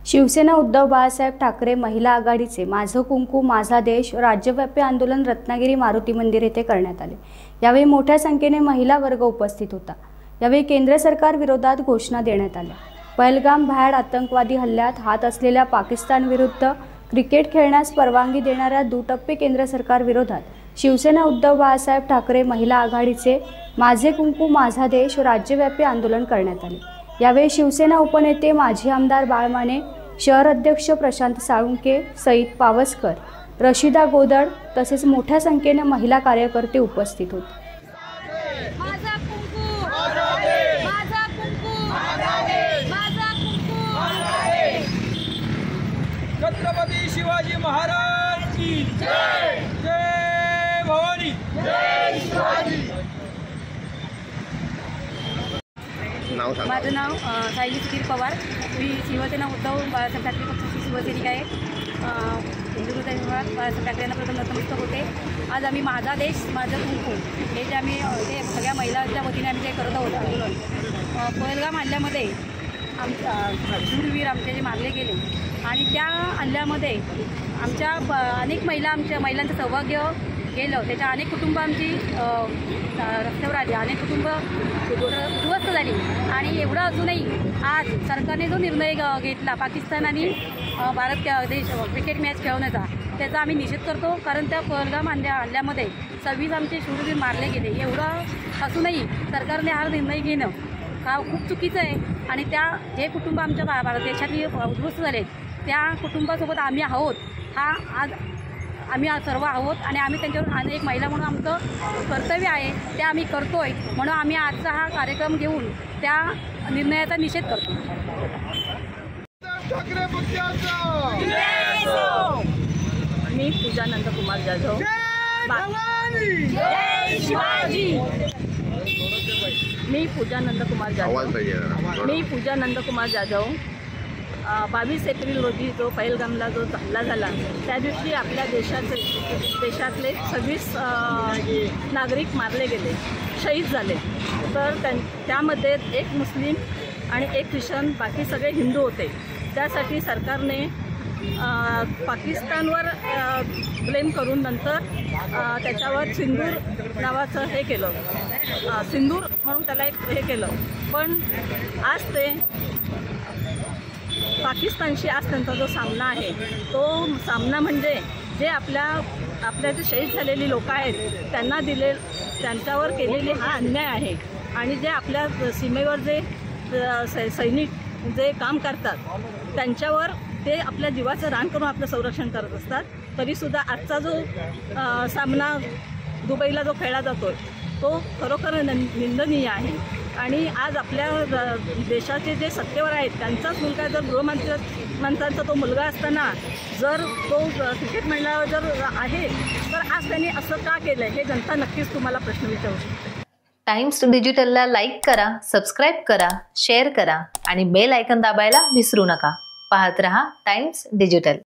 शिवसेना उद्धव बाळासाहेब ठाकरे महिला आघाडीचे माझं कुंकू माझा देश राज्यव्यापी आंदोलन रत्नागिरी मारुती मंदिर येथे करण्यात आले। यावेळी मोठ्या संख्येने महिला वर्ग उपस्थित होता। यावेळी केंद्र सरकार विरोधात घोषणा देण्यात आल्या। पहलगाम भ्याड आतंकवादी हल्ल्यात हात असलेल्या पाकिस्तान विरुद्ध क्रिकेट खेळण्यास परवानगी देणाऱ्या दुटप्पी केंद्र सरकार विरोधात शिवसेना उद्धव बाळासाहेब ठाकरे महिला आघाडीचे माझे कुंकू माझा देश राज्यव्यापी आंदोलन करण्यात आले। यावेळी शिवसेना उपनेते माजी आमदार बाळमाने, शहर अध्यक्ष प्रशांत साळुंके, सईद पावसकर, रशिदा गोदड तसेच मोठ्या संख्येने महिला कार्यकर्ते उपस्थित होते। छत्रपती शिवाजी महाराज की जय। जय भवानी, जय शिवाजी। माझं नाव सायली सुधीर पवार। मी शिवसेना उद्धव बाळासाहेब ठाकरे पक्षाची शिवसैनिक आहे। हिंदू हृदय विभाग बाळासाहेब ठाकरे यांना प्रथम नतमस्तक होते। आज आम्ही माझा देश माझं कुंकू हे जे आम्ही ते सगळ्या महिलांच्या वतीने आम्ही ते करत आहोत आंदोलन। पहलगाम हल्ल्यामध्ये शूरवीर आमचे जे मारले गेले आणि त्या हल्ल्यामध्ये आमच्या अनेक महिलांचं सौभाग्य गेलं। त्याच्या अनेक कुटुंब आमची रस्त्यावर आली, अनेक कुटुंब उद्ध्वस्त झाली। आणि एवढं असूनही आज सरकारने जो निर्णय घेतला पाकिस्तान आणि भारत देश क्रिकेट मॅच खेळवण्याचा, त्याचा आम्ही निषेध करतो। कारण त्या पहलगाम हल्ल्यामध्ये 26 आमचे शूरवीर मारले गेले। एवढं असूनही सरकारने हा निर्णय घेणं खूप चुकीचं आहे। आणि त्या जे कुटुंब आमच्या भारत देशातली उद्ध्वस्त झाले त्या कुटुंबासोबत आम्ही आहोत। हा आज आम्ही सर्व आहोत आणि आम्ही त्यांच्यावर अनेक महिला म्हणून आमचं कर्तव्य आहे ते आम्ही करतोय। म्हणून आम्ही आजचा हा कार्यक्रम घेऊन त्या निर्णयाचा निषेध करतो। मी पूजा नंदकुमार जाधव। मी पूजा नंदकुमार जाधव 22 एप्रिल रोजी जो पहलगामला जो हल्ला झाला त्या दिवशी आपल्या देशातले 26 नागरिक मारले गेले, शहीद झाले। तर त्यामध्ये एक मुस्लिम आणि एक ख्रिश्चन, बाकी सगळे हिंदू होते। त्यासाठी सरकारने पाकिस्तानवर ब्लेम करून नंतर त्याच्यावर सिंदूर नावाचं हे केलं, सिंदूर म्हणून त्याला एक हे केलं। पण आज ते पाकिस्तानशी आज त्यांचा जो सामना आहे तो सामना म्हणजे जे आपल्या जे शहीद झालेली लोक आहेत त्यांच्यावर केलेली हा अन्याय आहे। आणि जे आपल्या सीमेवर जे सैनिक जे काम करतात त्यांच्यावर ते आपल्या जीवाचं रान करून आपलं संरक्षण करत असतात। तरीसुद्धा आजचा जो सामना दुबईला जो खेळला जातो तो खरोखर निंदनीय आहे। आणि आज आपल्या देशाचे जे सत्तेवर आहेत त्यांचाच मुलगा जर गृहमंत्र्यांचा तो मुलगा असताना जर तो क्रिकेट मंडळावर जर आहे तर आज त्यांनी असं का केलं हे जनता नक्कीच तुम्हाला प्रश्न विचारू शकते। टाइम्स डिजिटलला लाईक करा, सबस्क्राईब करा, शेअर करा आणि बेल आयकॉन दाबायला विसरू नका। पाहत रहा टाइम्स डिजिटल।